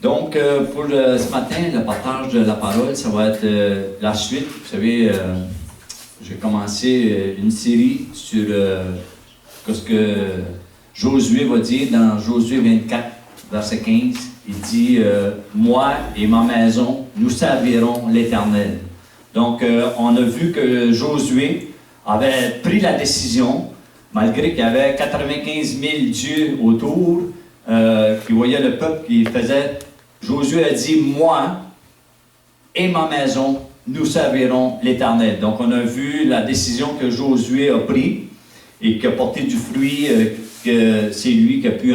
Donc, pour ce matin, le partage de la parole, ça va être la suite. Vous savez, j'ai commencé une série sur ce que Josué va dire dans Josué 24, verset 15. Il dit « Moi et ma maison, nous servirons l'Éternel ». Donc, on a vu que Josué avait pris la décision, malgré qu'il y avait 95 000 dieux autour, qui voyaient le peuple qui faisait. Josué a dit, moi et ma maison, nous servirons l'Éternel. Donc, on a vu la décision que Josué a prise et qui a porté du fruit, que c'est lui qui a pu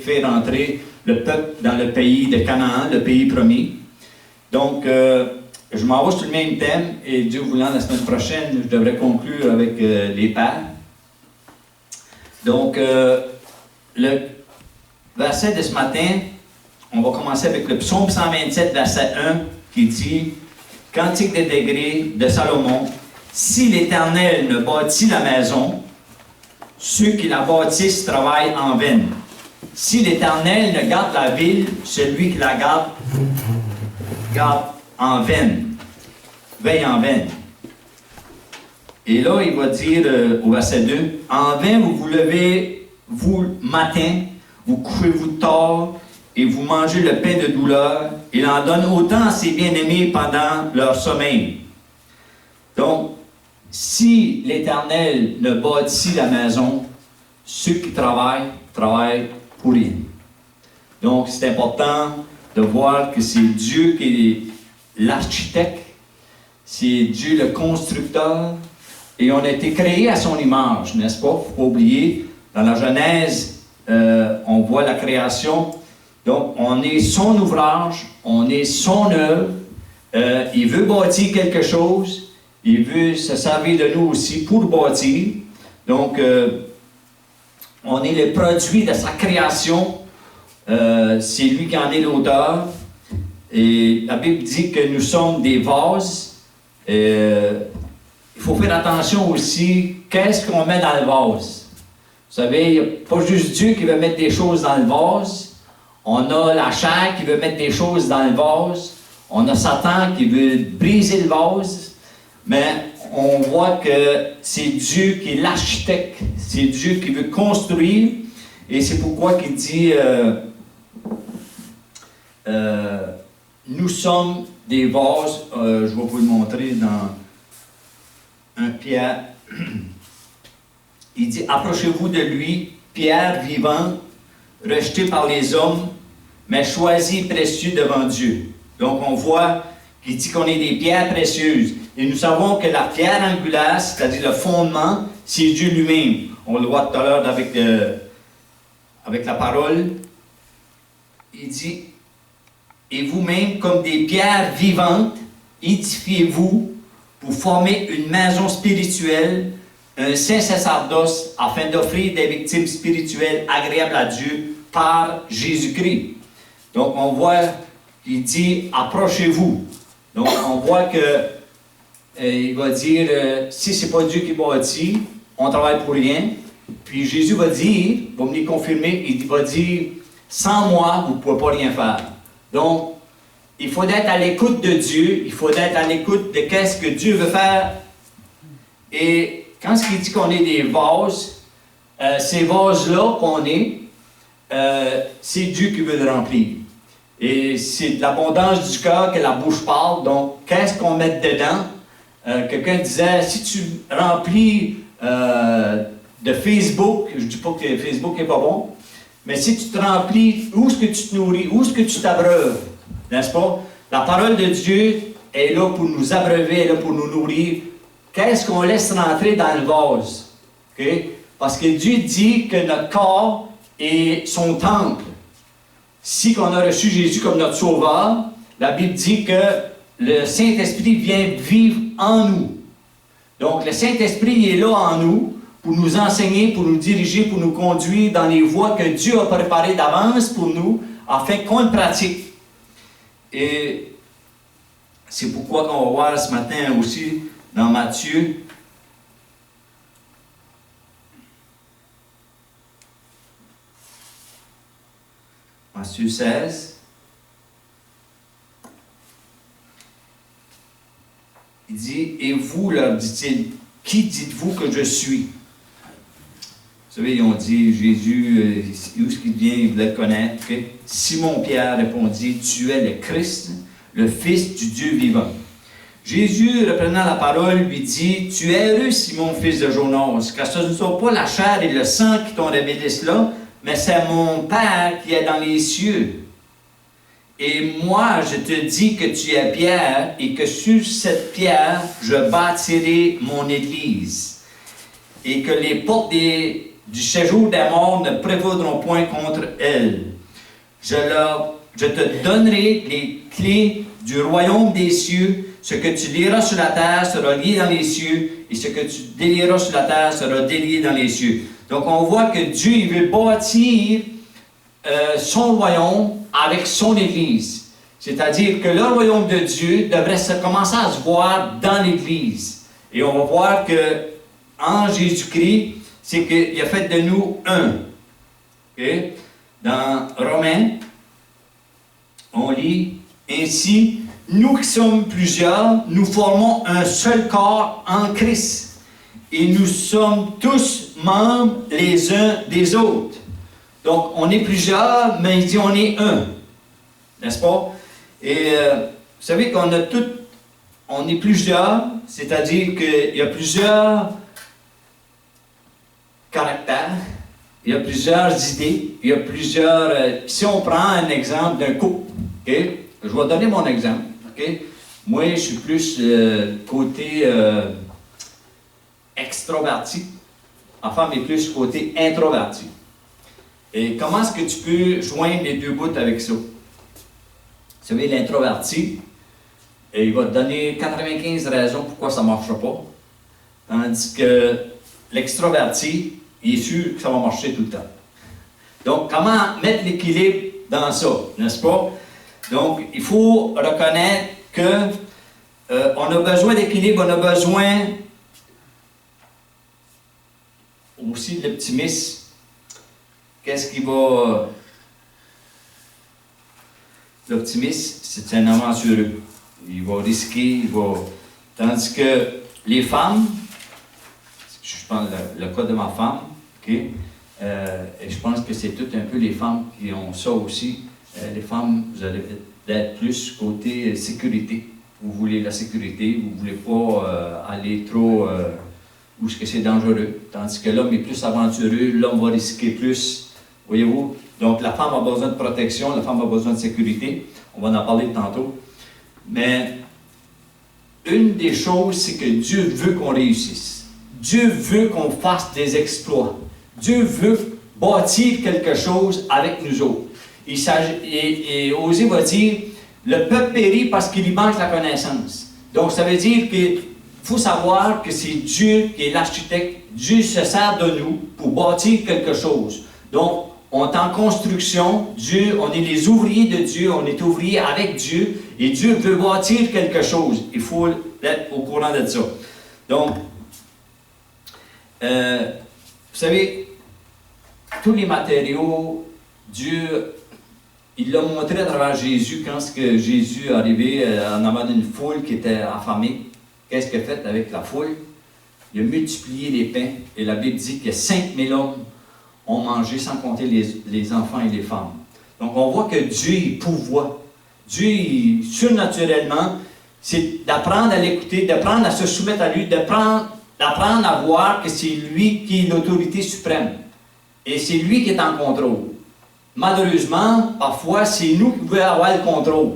faire entrer le peuple dans le pays de Canaan, le pays promis. Donc, je m'en vais sur le même thème et Dieu voulant, la semaine prochaine, je devrais conclure avec les pères. Donc, le verset de ce matin, on va commencer avec le psaume 127, verset 1, qui dit « Cantique des degrés de Salomon, si l'Éternel ne bâtit la maison, ceux qui la bâtissent travaillent en vain. Si l'Éternel ne garde la ville, celui qui la garde en vain, veille en vain. » Et là, il va dire au verset 2, « En vain vous vous levez, vous, matin, vous couchez-vous tard, et vous mangez le pain de douleur. Il en donne autant à ses bien-aimés pendant leur sommeil. » Donc, si l'Éternel ne bâtit la maison, ceux qui travaillent pour rien. Donc, c'est important de voir que c'est Dieu qui est l'architecte, c'est Dieu le constructeur, et on a été créé à son image, n'est-ce pas? Il ne faut pas oublier, dans la Genèse, on voit la création. Donc, on est son ouvrage, on est son œuvre. Il veut bâtir quelque chose, il veut se servir de nous aussi pour bâtir. Donc, on est le produit de sa création. C'est lui qui en est l'auteur. Et la Bible dit que nous sommes des vases. Il faut faire attention aussi, qu'est-ce qu'on met dans le vase? Vous savez, il n'y a pas juste Dieu qui veut mettre des choses dans le vase. On a la chair qui veut mettre des choses dans le vase. On a Satan qui veut briser le vase. Mais on voit que c'est Dieu qui est l'architecte. C'est Dieu qui veut construire. Et c'est pourquoi il dit nous sommes des vases. Je vais vous le montrer dans 1 Pierre. Il dit, approchez-vous de lui, pierre vivante, rejetée par les hommes, mais choisie et précieuse devant Dieu. Donc on voit qu'il dit qu'on est des pierres précieuses. Et nous savons que la pierre angulaire, c'est-à-dire le fondement, c'est Dieu lui-même. On le voit tout à l'heure avec la parole. Il dit, et vous-même, comme des pierres vivantes, édifiez-vous pour former une maison spirituelle, un saint sacerdoce, afin d'offrir des victimes spirituelles agréables à Dieu par Jésus-Christ. Donc, on voit qu'il dit « approchez-vous ». Donc, on voit que il va dire si ce n'est pas Dieu qui bâtit, on travaille pour rien. Puis Jésus va dire, va me les confirmer, il va dire « sans moi, vous ne pouvez pas rien faire ». Donc, il faut être à l'écoute de Dieu, il faut être à l'écoute de qu'est-ce que Dieu veut faire. Et quand il dit qu'on est des vases, ces vases-là qu'on est, c'est Dieu qui veut le remplir. Et c'est de l'abondance du cœur que la bouche parle. Donc, qu'est-ce qu'on met dedans? Quelqu'un disait, si tu remplis de Facebook, je ne dis pas que Facebook n'est pas bon, mais si tu te remplis, où est-ce que tu te nourris, où est-ce que tu t'abreuves, n'est-ce pas? La parole de Dieu est là pour nous abreuver, est là pour nous nourrir. Qu'est-ce qu'on laisse rentrer dans le vase? Okay? Parce que Dieu dit que notre corps est son temple. Si on a reçu Jésus comme notre sauveur, la Bible dit que le Saint-Esprit vient vivre en nous. Donc le Saint-Esprit est là en nous pour nous enseigner, pour nous diriger, pour nous conduire dans les voies que Dieu a préparées d'avance pour nous, afin qu'on le pratique. Et c'est pourquoi qu'on va voir ce matin aussi dans Matthieu. Matthieu 16. il dit, « Et vous, leur dit-il, qui dites-vous que je suis? » Vous savez, ils ont dit, Jésus, où est-ce qu'il vient? Ils voulaient le connaître. Okay? Simon-Pierre répondit, « Tu es le Christ, le Fils du Dieu vivant. » Jésus, reprenant la parole, lui dit, « Tu es heureux, Simon, fils de Jonas, car ce ne sont pas la chair et le sang qui t'ont révélé cela, mais c'est mon Père qui est dans les cieux. Et moi, je te dis que tu es Pierre, et que sur cette pierre, je bâtirai mon Église, et que les portes du séjour des morts ne prévaudront point contre elle. Je te donnerai les clés du royaume des cieux. Ce que tu liras sur la terre sera lié dans les cieux, et ce que tu délieras sur la terre sera délié dans les cieux. » Donc on voit que Dieu il veut bâtir son royaume avec son Église. C'est-à-dire que le royaume de Dieu devrait commencer à se voir dans l'Église. Et on va voir que en Jésus-Christ, c'est qu'il a fait de nous un. Okay? Dans Romains, on lit ainsi, nous qui sommes plusieurs, nous formons un seul corps en Christ. Et nous sommes tous membres les uns des autres. Donc, on est plusieurs, mais il dit on est un. N'est-ce pas? Et vous savez qu'on a tout, on est plusieurs, c'est-à-dire qu'il y a plusieurs caractères, il y a plusieurs idées, il y a plusieurs... si on prend un exemple d'un couple, okay? Je vais donner mon exemple. Okay? Moi, je suis plus côté extroverti. Ma femme est plus côté introverti. Et comment est-ce que tu peux joindre les deux bouts avec ça? Vous savez, l'introverti, il va te donner 95 raisons pourquoi ça ne marchera pas. Tandis que l'extroverti, il est sûr que ça va marcher tout le temps. Donc, comment mettre l'équilibre dans ça, n'est-ce pas? Donc, il faut reconnaître que on a besoin d'équilibre, on a besoin aussi de l'optimisme. Qu'est-ce qui va... L'optimiste, c'est un aventureux. Il va risquer, il va... Tandis que les femmes, je pense le cas de ma femme, okay? Et je pense que c'est tout un peu les femmes qui ont ça aussi. Les femmes, vous allez être plus côté sécurité. Vous voulez la sécurité, vous ne voulez pas aller trop où est-ce que c'est dangereux. Tandis que l'homme est plus aventureux, l'homme va risquer plus. Voyez-vous? Donc la femme a besoin de protection, la femme a besoin de sécurité. On va en parler tantôt. Mais une des choses, c'est que Dieu veut qu'on réussisse. Dieu veut qu'on fasse des exploits. Dieu veut bâtir quelque chose avec nous autres. Et Osée va dire, le peuple périt parce qu'il y manque la connaissance. Donc ça veut dire qu'il faut savoir que c'est Dieu qui est l'architecte. Dieu se sert de nous pour bâtir quelque chose. Donc, on est en construction, Dieu, on est les ouvriers de Dieu, on est ouvriers avec Dieu, et Dieu veut bâtir quelque chose. Il faut être au courant de ça. Donc, vous savez, tous les matériaux, Dieu, il l'a montré à travers Jésus quand Jésus est arrivé en avant d'une foule qui était affamée. Qu'est-ce qu'il a fait avec la foule? Il a multiplié les pains, et la Bible dit qu'il y a 5000 hommes ont mangé sans compter les enfants et les femmes. Donc on voit que Dieu il pourvoit. Dieu, surnaturellement, c'est d'apprendre à l'écouter, d'apprendre à se soumettre à lui, d'apprendre à voir que c'est lui qui est l'autorité suprême. Et c'est lui qui est en contrôle. Malheureusement, parfois, c'est nous qui pouvons avoir le contrôle.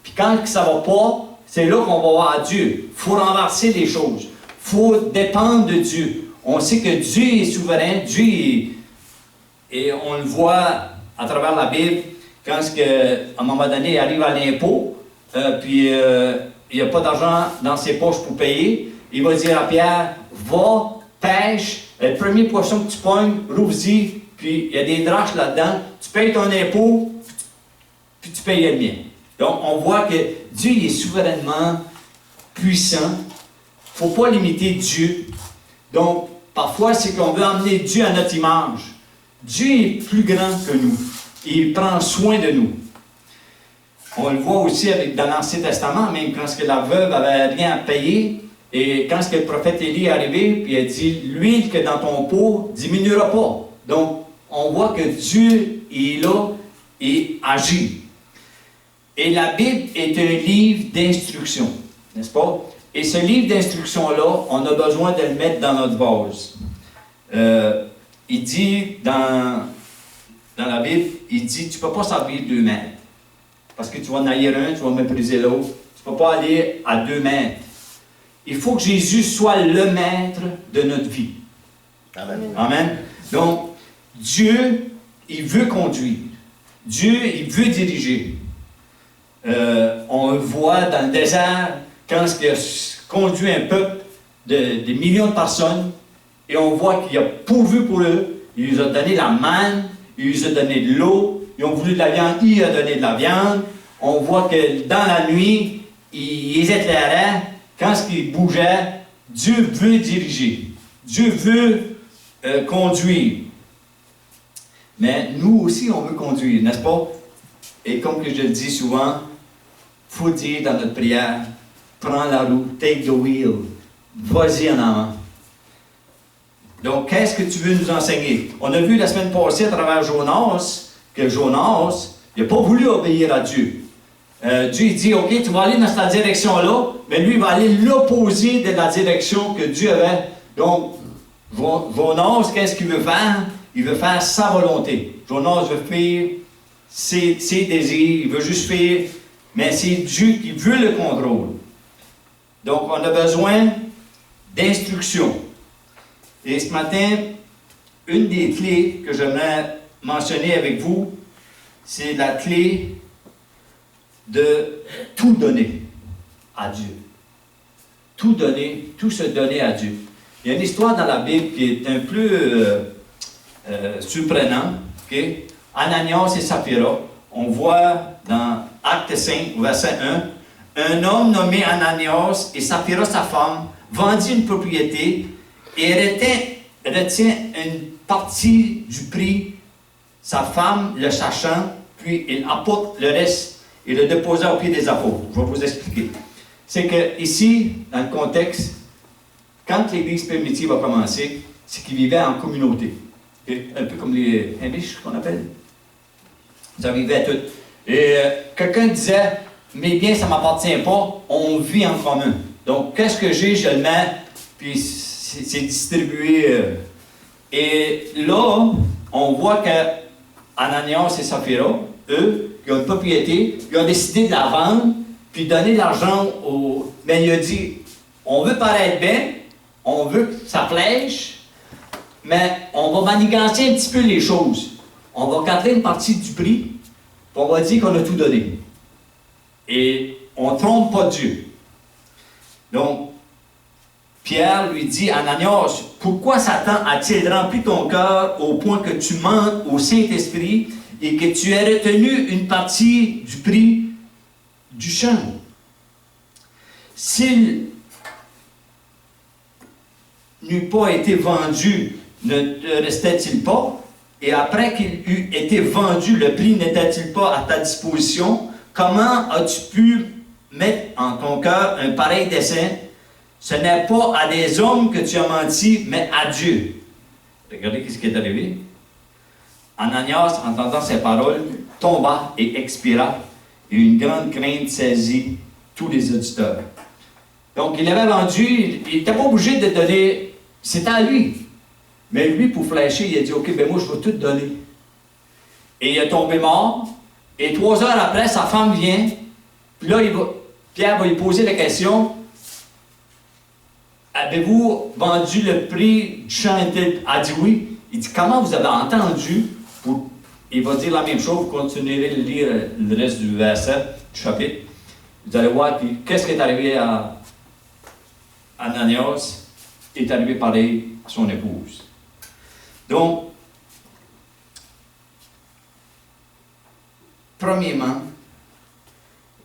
Puis quand ça ne va pas, c'est là qu'on va voir Dieu. Il faut renverser les choses. Il faut dépendre de Dieu. On sait que Dieu est souverain, Dieu est... Et on le voit à travers la Bible, quand à un moment donné, il arrive à l'impôt, puis il n'y a pas d'argent dans ses poches pour payer, il va dire à Pierre, va, pêche, le premier poisson que tu pognes, rouvre-y, puis il y a des draches là-dedans, tu payes ton impôt, puis tu payes le mien. Donc on voit que Dieu est souverainement puissant, il ne faut pas limiter Dieu. Donc parfois c'est qu'on veut emmener Dieu à notre image. Dieu est plus grand que nous. Il prend soin de nous. On le voit aussi dans l'Ancien Testament, même quand la veuve avait rien à payer, et quand le prophète Élie est arrivé, puis il a dit, l'huile que dans ton pot diminuera pas. Donc, on voit que Dieu est là et agit. Et la Bible est un livre d'instruction, n'est-ce pas? Et ce livre d'instruction-là, on a besoin de le mettre dans notre vase. Il dit dans la Bible, il dit, tu ne peux pas servir 2 maîtres. Parce que tu vas en haïr un, tu vas mépriser l'autre. Tu ne peux pas aller à 2 maîtres. Il faut que Jésus soit le maître de notre vie. Amen. Amen. Donc, Dieu, il veut conduire. Dieu, il veut diriger. On le voit dans le désert, quand il a conduit un peuple de millions de personnes, et on voit qu'il a pourvu pour eux. Il nous a donné la manne, il nous a donné de l'eau, ils ont voulu de la viande, il a donné de la viande. On voit que dans la nuit, il les éclairait. Quand il bougeait, Dieu veut diriger. Dieu veut conduire. Mais nous aussi, on veut conduire, n'est-ce pas? Et comme que je le dis souvent, il faut dire dans notre prière, prends la roue, take the wheel, vas-y en avant. Donc, qu'est-ce que tu veux nous enseigner? On a vu la semaine passée à travers Jonas, que Jonas, il n'a pas voulu obéir à Dieu. Dieu dit, OK, tu vas aller dans cette direction-là, mais lui, il va aller l'opposé de la direction que Dieu avait. Donc, Jonas, qu'est-ce qu'il veut faire? Il veut faire sa volonté. Jonas veut faire ses désirs, il veut juste faire, mais c'est Dieu qui veut le contrôle. Donc, on a besoin d'instruction. Et ce matin, une des clés que j'aimerais mentionner avec vous, c'est la clé de tout donner à Dieu. Tout donner, tout se donner à Dieu. Il y a une histoire dans la Bible qui est un peu surprenante. Okay? Ananias et Saphira, on voit dans Acte 5, verset 1, un homme nommé Ananias et Saphira, sa femme, vendit une propriété et retient une partie du prix, sa femme le sachant, puis il apporte le reste et le déposa au pied des apôtres. Je vais vous expliquer. C'est que ici, dans le contexte, quand l'Église primitive a commencé, c'est qu'ils vivaient en communauté. Un peu comme les Amish qu'on appelle. Ça vivait tout. Et quelqu'un disait, mes biens, ça ne m'appartient pas, on vit en commun. Donc, qu'est-ce que j'ai, je le mets, puis c'est distribué. Et là, on voit que Ananias et Saphira, eux, qui ont une propriété, ils ont décidé de la vendre, puis donner de l'argent au... Mais il a dit, on veut paraître bien, on veut que ça flèche, mais on va manigancer un petit peu les choses. On va garder une partie du prix, puis on va dire qu'on a tout donné. Et on ne trompe pas Dieu. Donc, Pierre lui dit, Ananias, pourquoi Satan a-t-il rempli ton cœur au point que tu mentes au Saint-Esprit et que tu aies retenu une partie du prix du champ? S'il n'eût pas été vendu, ne te restait-il pas? Et après qu'il eût été vendu, le prix n'était-il pas à ta disposition? Comment as-tu pu mettre en ton cœur un pareil dessein? Ce n'est pas à des hommes que tu as menti, mais à Dieu. Regardez ce qui est arrivé. Ananias, entendant ces paroles, tomba et expira, et une grande crainte saisit tous les auditeurs. Donc, il avait vendu, il n'était pas obligé de donner, c'était à lui. Mais lui, pour flasher, il a dit, OK, ben moi, je vais tout donner. Et il est tombé mort, et 3 heures après, sa femme vient, puis là, Pierre va lui poser la question, avez-vous vendu le prix du champ? Elle a dit oui. Il dit, comment vous avez entendu? Il va dire la même chose, vous continuerez de lire le reste du verset, du chapitre. Vous allez voir, puis qu'est-ce qui est arrivé à Ananias? Est arrivé pareil à son épouse. Donc, premièrement,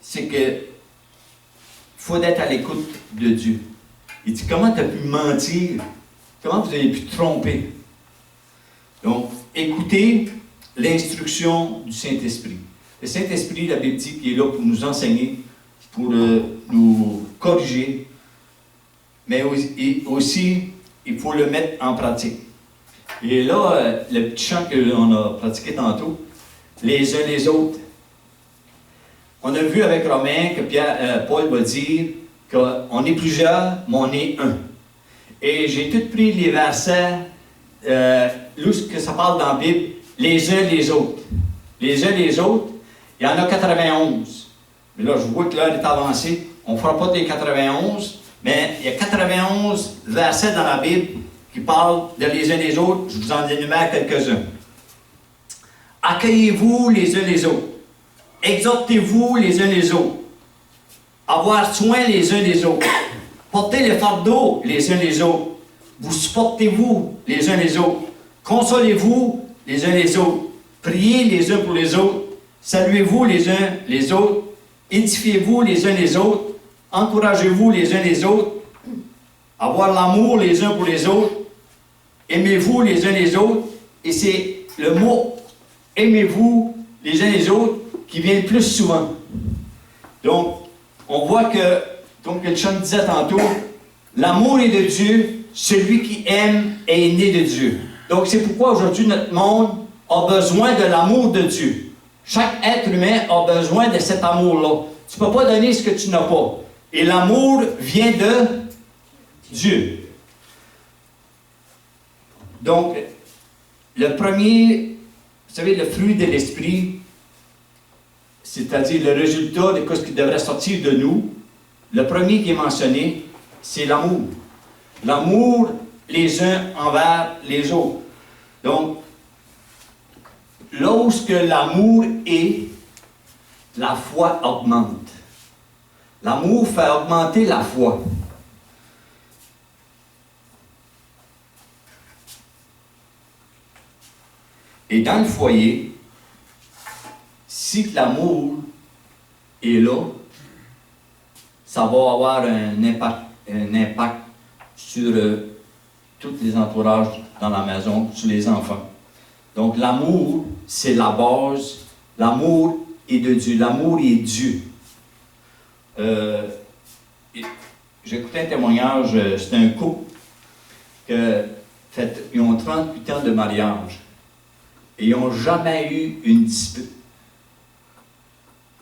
c'est que faut être à l'écoute de Dieu. Il dit, comment tu as pu mentir? Comment vous avez pu te tromper? Donc, écoutez l'instruction du Saint-Esprit. Le Saint-Esprit, la Bible dit, qui est là pour nous enseigner, pour nous corriger, mais aussi, il faut le mettre en pratique. Et là, le petit chant qu'on a pratiqué tantôt, les uns les autres. On a vu avec Romain que Paul va dire qu'on est plusieurs, mais on est un. Et j'ai tout pris les versets, où ça parle dans la Bible, les uns les autres. Les uns les autres, il y en a 91. Mais là, je vois que l'heure est avancée. On ne fera pas des 91, mais il y a 91 versets dans la Bible qui parlent de les uns les autres. Je vous en énumère quelques-uns. Accueillez-vous les uns les autres. Exhortez-vous les uns les autres. Avoir soin les uns des autres. Portez le fardeau les uns les autres. Vous supportez-vous les uns les autres. Consolez-vous les uns les autres. Priez les uns pour les autres. Saluez-vous les uns les autres. Édifiez-vous les uns les autres. Encouragez-vous les uns les autres. Avoir l'amour les uns pour les autres. Aimez-vous les uns les autres. Et c'est le mot « aimez-vous les uns les autres » qui vient le plus souvent. Donc, on voit que, comme le chant disait tantôt, l'amour est de Dieu, celui qui aime est né de Dieu. Donc, c'est pourquoi aujourd'hui notre monde a besoin de l'amour de Dieu. Chaque être humain a besoin de cet amour-là. Tu ne peux pas donner ce que tu n'as pas. Et l'amour vient de Dieu. Donc, le premier, vous savez, le fruit de l'esprit, c'est-à-dire le résultat de ce qui devrait sortir de nous, le premier qui est mentionné, c'est l'amour. L'amour les uns envers les autres. Donc, lorsque l'amour est, la foi augmente. L'amour fait augmenter la foi. Et dans le foyer, si l'amour est là, ça va avoir un impact sur tous les entourages dans la maison, sur les enfants. Donc l'amour, c'est la base. L'amour est de Dieu. L'amour est Dieu. J'ai écouté un témoignage, c'était un couple ils ont 38 ans de mariage. Et ils n'ont jamais eu une dispute.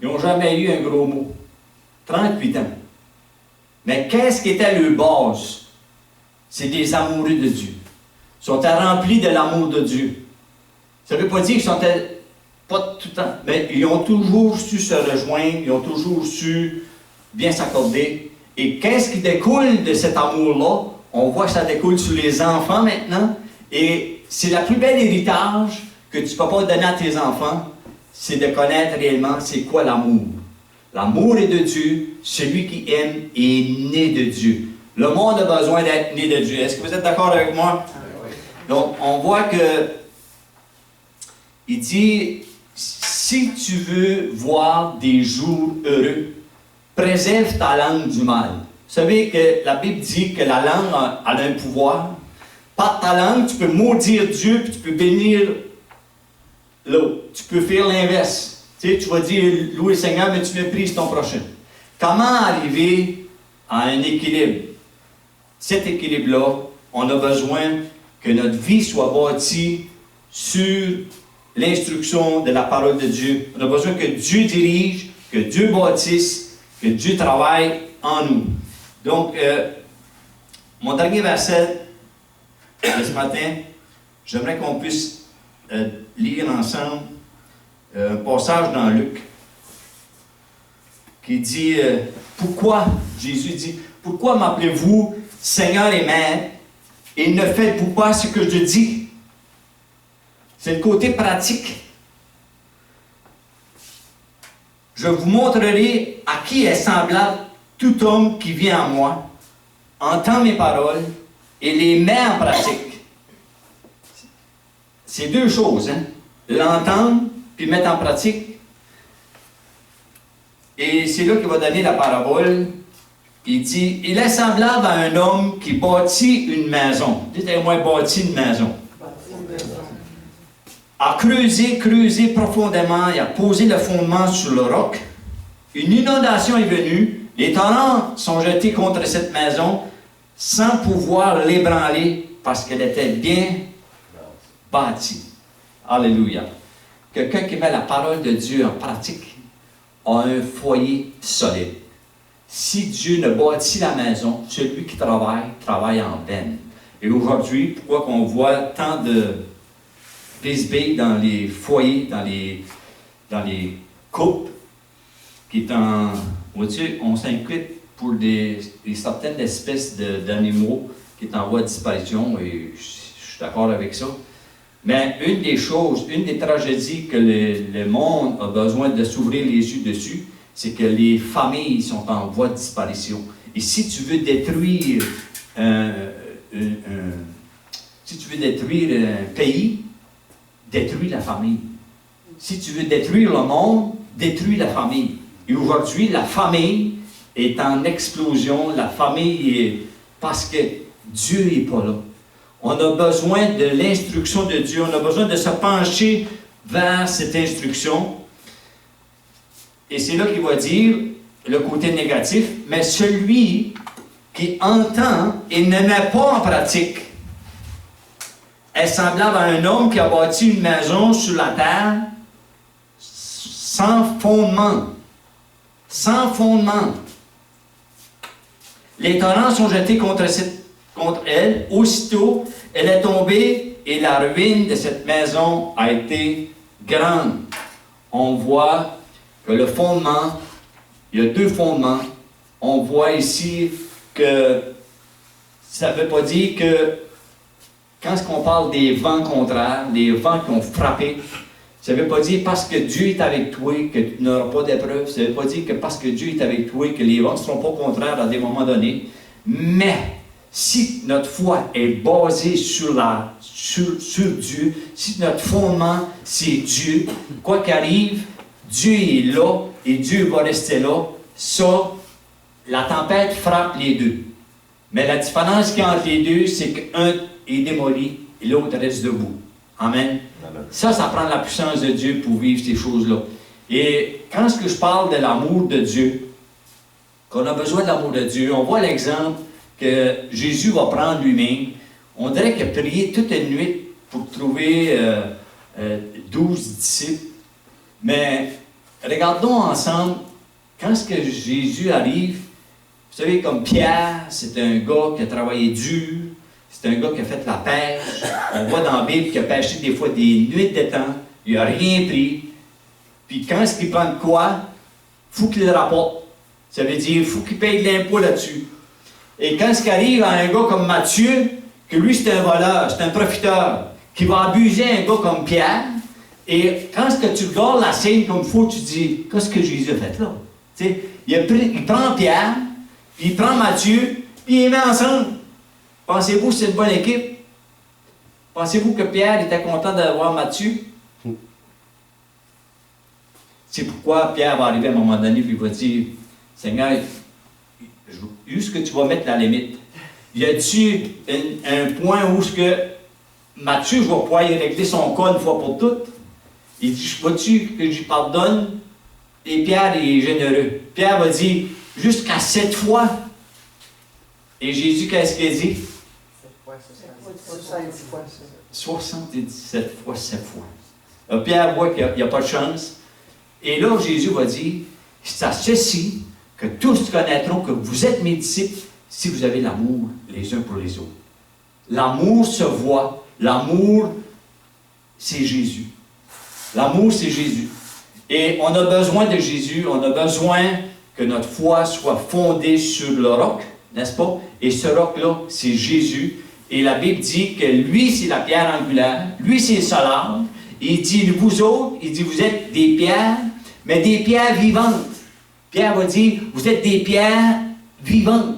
Ils n'ont jamais eu un gros mot. 38 ans. Mais qu'est-ce qui était leur base? C'est des amoureux de Dieu. Ils sont remplis de l'amour de Dieu. Ça ne veut pas dire qu'ils sont pas tout le temps, mais ils ont toujours su se rejoindre, ils ont toujours su bien s'accorder. Et qu'est-ce qui découle de cet amour-là? On voit que ça découle sur les enfants maintenant. Et c'est la plus belle héritage que tu ne peux pas donner à tes enfants, c'est de connaître réellement c'est quoi l'amour. L'amour est de Dieu, celui qui aime est né de Dieu. Le monde a besoin d'être né de Dieu. Est-ce que vous êtes d'accord avec moi? Donc, on voit que il dit, si tu veux voir des jours heureux, préserve ta langue du mal. Vous savez que la Bible dit que la langue a un pouvoir. Par ta langue, tu peux maudire Dieu, puis tu peux bénir l'autre. Tu peux faire l'inverse. Tu sais, tu vas dire louer le Seigneur, mais tu méprises ton prochain. Comment arriver à un équilibre? Cet équilibre-là, on a besoin que notre vie soit bâtie sur l'instruction de la parole de Dieu. On a besoin que Dieu dirige, que Dieu bâtisse, que Dieu travaille en nous. Donc, mon dernier verset de ce matin, j'aimerais qu'on puisse lire ensemble un passage dans Luc qui dit, pourquoi, Jésus dit, pourquoi m'appelez-vous Seigneur et Maître et ne faites-vous pas ce que je dis? C'est le côté pratique. Je vous montrerai à qui est semblable tout homme qui vient à moi, entend mes paroles et les met en pratique. C'est deux choses, hein? L'entendre puis mettre en pratique. Et c'est là qu'il va donner la parabole. Il dit, il est semblable à un homme qui bâtit une maison. Dites-moi, bâtit une maison. a creusé profondément et a posé le fondement sur le roc. Une inondation est venue, les torrents sont jetés contre cette maison sans pouvoir l'ébranler parce qu'elle était bien bâtie. Alléluia. Quelqu'un qui met la parole de Dieu en pratique a un foyer solide. Si Dieu ne bâtit la maison, celui qui travaille en vaine. Et aujourd'hui, pourquoi qu'on voit tant de bisbilles dans les foyers, dans les couples, qui est en... Vois-tu, on s'inquiète pour certaines espèces d'animaux qui est en voie de disparition, et je suis d'accord avec ça. Mais une des tragédies que le monde a besoin de s'ouvrir les yeux dessus, c'est que les familles sont en voie de disparition. Et si tu veux détruire un pays, détruis la famille. Si tu veux détruire le monde, détruis la famille. Et aujourd'hui, la famille est en explosion. La famille est... parce que Dieu n'est pas là. On a besoin de l'instruction de Dieu. On a besoin de se pencher vers cette instruction. Et c'est là qu'il va dire le côté négatif. Mais celui qui entend et ne met pas en pratique est semblable à un homme qui a bâti une maison sur la terre sans fondement. Sans fondement. Les torrents sont jetés contre elle. Aussitôt, elle est tombée et la ruine de cette maison a été grande. On voit que le fondement, il y a deux fondements. On voit ici que ça ne veut pas dire que quand on parle des vents contraires, des vents qui ont frappé, ça ne veut pas dire parce que Dieu est avec toi que tu n'auras pas d'épreuve. Ça ne veut pas dire que parce que Dieu est avec toi que les vents ne seront pas contraires à des moments donnés. Mais si notre foi est basée sur Dieu, si notre fondement c'est Dieu, quoi qu'arrive, Dieu est là et Dieu va rester là. Ça, la tempête frappe les deux. Mais la différence qu'il y a entre les deux, c'est qu'un est démoli et l'autre reste debout. Amen. Ça prend la puissance de Dieu pour vivre ces choses-là. Et quand je parle de l'amour de Dieu, qu'on a besoin de l'amour de Dieu, on voit l'exemple que Jésus va prendre lui-même. On dirait qu'il a prié toute une nuit pour trouver 12 disciples. Mais regardons ensemble, quand ce que Jésus arrive, vous savez, comme Pierre, c'est un gars qui a travaillé dur, c'est un gars qui a fait la pêche. On voit dans la Bible qu'il a pêché des fois des nuits de temps, il n'a rien pris. Puis quand est-ce qu'il prend de quoi, il faut qu'il le rapporte. Ça veut dire il faut qu'il paye de l'impôt là-dessus. Et quand ce qui arrive à un gars comme Matthieu, que lui c'est un voleur, c'est un profiteur, qui va abuser un gars comme Pierre, et quand ce que tu regardes la scène comme il faut, tu te dis, qu'est-ce que Jésus a fait là? Tu sais, il prend Pierre, puis il prend Matthieu, puis il les met ensemble. Pensez-vous que c'est une bonne équipe? Pensez-vous que Pierre était content d'avoir Matthieu? C'est pourquoi Pierre va arriver à un moment donné et il va dire, Seigneur, où que tu vas mettre la limite? Y a-t-il un point où que Matthieu, je vais pouvoir y régler son cas une fois pour toutes? Il dit, vois-tu que je pardonne? Et Pierre est généreux. Pierre va dire, jusqu'à 7 fois. Et Jésus, qu'est-ce qu'il dit? 77 fois, 7 fois. Alors, Pierre voit qu'il n'y a pas de chance. Et là, Jésus va dire, c'est à ceci que tous connaîtront que vous êtes mes disciples si vous avez l'amour les uns pour les autres. L'amour se voit. L'amour, c'est Jésus. L'amour, c'est Jésus. Et on a besoin de Jésus. On a besoin que notre foi soit fondée sur le roc, n'est-ce pas? Et ce roc-là, c'est Jésus. Et la Bible dit que lui, c'est la pierre angulaire. Lui, c'est le solar. Il dit, vous autres, il dit, vous êtes des pierres, mais des pierres vivantes. Pierre va dire, vous êtes des pierres vivantes.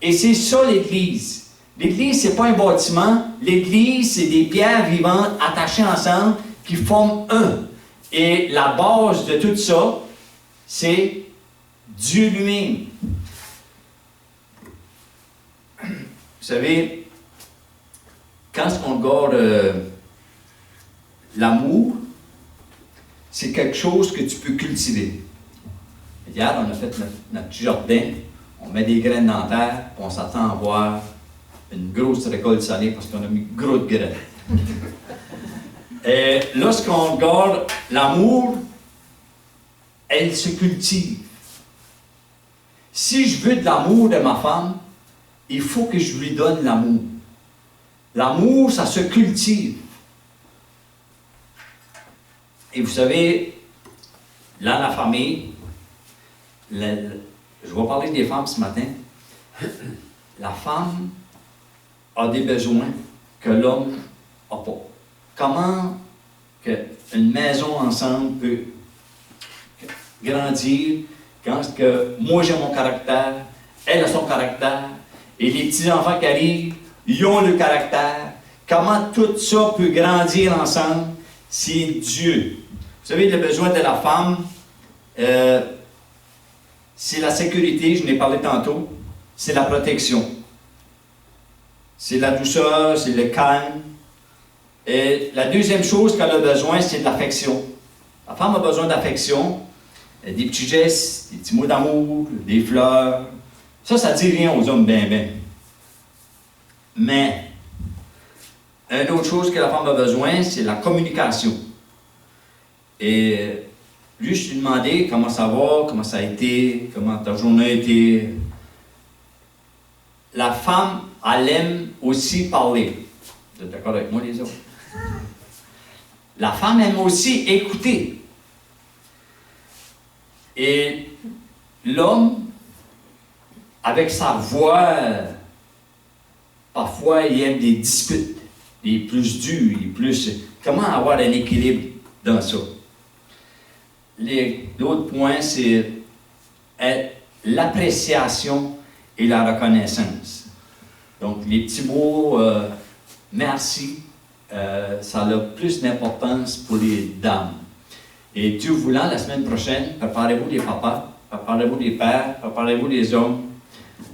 Et c'est ça l'Église. L'Église, ce n'est pas un bâtiment. L'Église, c'est des pierres vivantes attachées ensemble qui forment un. Et la base de tout ça, c'est Dieu lui-même. Vous savez, quand on regarde l'amour, c'est quelque chose que tu peux cultiver. Hier, on a fait notre petit jardin, on met des graines dans la terre, on s'attend à voir une grosse récolte salée parce qu'on a mis gros de graines. Et lorsqu'on regarde l'amour, elle se cultive. Si je veux de l'amour de ma femme, il faut que je lui donne l'amour. L'amour, ça se cultive. Et vous savez, dans la famille, je vais parler des femmes ce matin. La femme a des besoins que l'homme n'a pas. Comment une maison ensemble peut grandir quand moi j'ai mon caractère, elle a son caractère, et les petits-enfants qui arrivent, ils ont le caractère. Comment tout ça peut grandir ensemble? C'est Dieu. Vous savez, le besoin de la femme, c'est la sécurité, je n'ai parlé tantôt, c'est la protection. C'est la douceur, c'est le calme. Et la deuxième chose qu'elle a besoin, c'est de l'affection. La femme a besoin d'affection, des petits gestes, des petits mots d'amour, des fleurs. Ça ne dit rien aux hommes bien. Mais, une autre chose que la femme a besoin, c'est la communication. Et lui, je lui ai demandé comment ça va, comment ça a été, comment ta journée a été. La femme, elle aime aussi parler. Vous êtes d'accord avec moi, les autres? La femme aime aussi écouter. Et l'homme, avec sa voix, parfois il aime des disputes, des plus durs, des plus... Comment avoir un équilibre dans ça? L'autre point, c'est l'appréciation et la reconnaissance. Donc, les petits mots, merci, ça a plus d'importance pour les dames. Et Dieu voulant, la semaine prochaine, préparez-vous les papas, préparez-vous les pères, préparez-vous les hommes.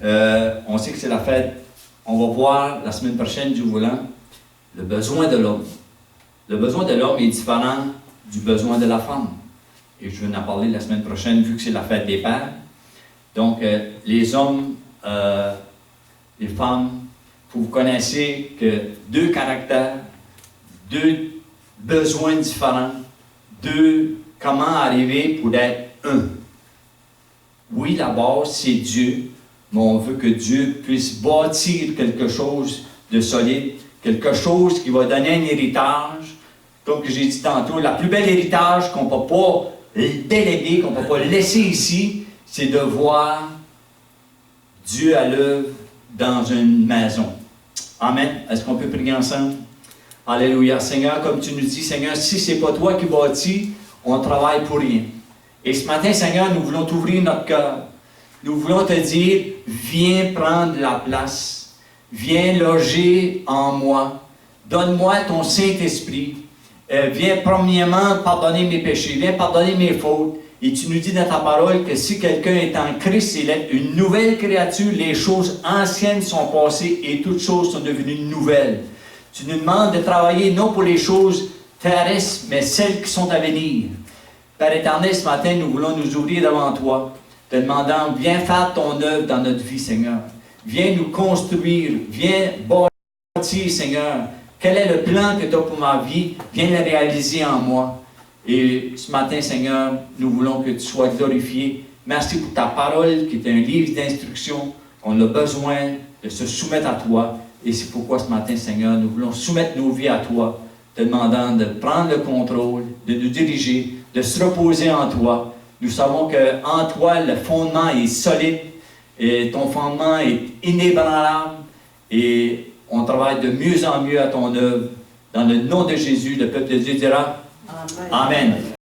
On sait que c'est la fête. On va voir la semaine prochaine, Dieu voulant, le besoin de l'homme. Le besoin de l'homme est différent du besoin de la femme. Et je vais en parler la semaine prochaine, vu que c'est la fête des pères. Donc, les hommes, les femmes, vous connaissez que deux caractères, deux besoins différents, comment arriver pour être un. Oui, la base, c'est Dieu, mais on veut que Dieu puisse bâtir quelque chose de solide, quelque chose qui va donner un héritage. Comme j'ai dit tantôt, la plus belle héritage qu'on ne peut pas déléguer, qu'on ne peut pas laisser ici, c'est de voir Dieu à l'œuvre dans une maison. Amen. Est-ce qu'on peut prier ensemble? Alléluia. Seigneur, comme tu nous dis, Seigneur, si ce n'est pas toi qui bâtis, on travaille pour rien. Et ce matin, Seigneur, nous voulons t'ouvrir notre cœur. Nous voulons te dire, viens prendre la place. Viens loger en moi. Donne-moi ton Saint-Esprit. Viens premièrement pardonner mes péchés. Viens pardonner mes fautes. Et tu nous dis dans ta parole que si quelqu'un est en Christ, il est une nouvelle créature. Les choses anciennes sont passées et toutes choses sont devenues nouvelles. Tu nous demandes de travailler non pour les choses terrestres, mais celles qui sont à venir. Père éternel, ce matin, nous voulons nous ouvrir devant toi, te demandant, viens faire ton œuvre dans notre vie, Seigneur. Viens nous construire, viens bâtir, Seigneur. Quel est le plan que tu as pour ma vie? Viens le réaliser en moi. Et ce matin, Seigneur, nous voulons que tu sois glorifié. Merci pour ta parole, qui est un livre d'instruction. On a besoin de se soumettre à toi. Et c'est pourquoi ce matin, Seigneur, nous voulons soumettre nos vies à toi, te demandant de prendre le contrôle, de nous diriger, de se reposer en toi. Nous savons qu'en toi, le fondement est solide et ton fondement est inébranlable. Et on travaille de mieux en mieux à ton œuvre. Dans le nom de Jésus, le peuple de Dieu dira Amen. Amen.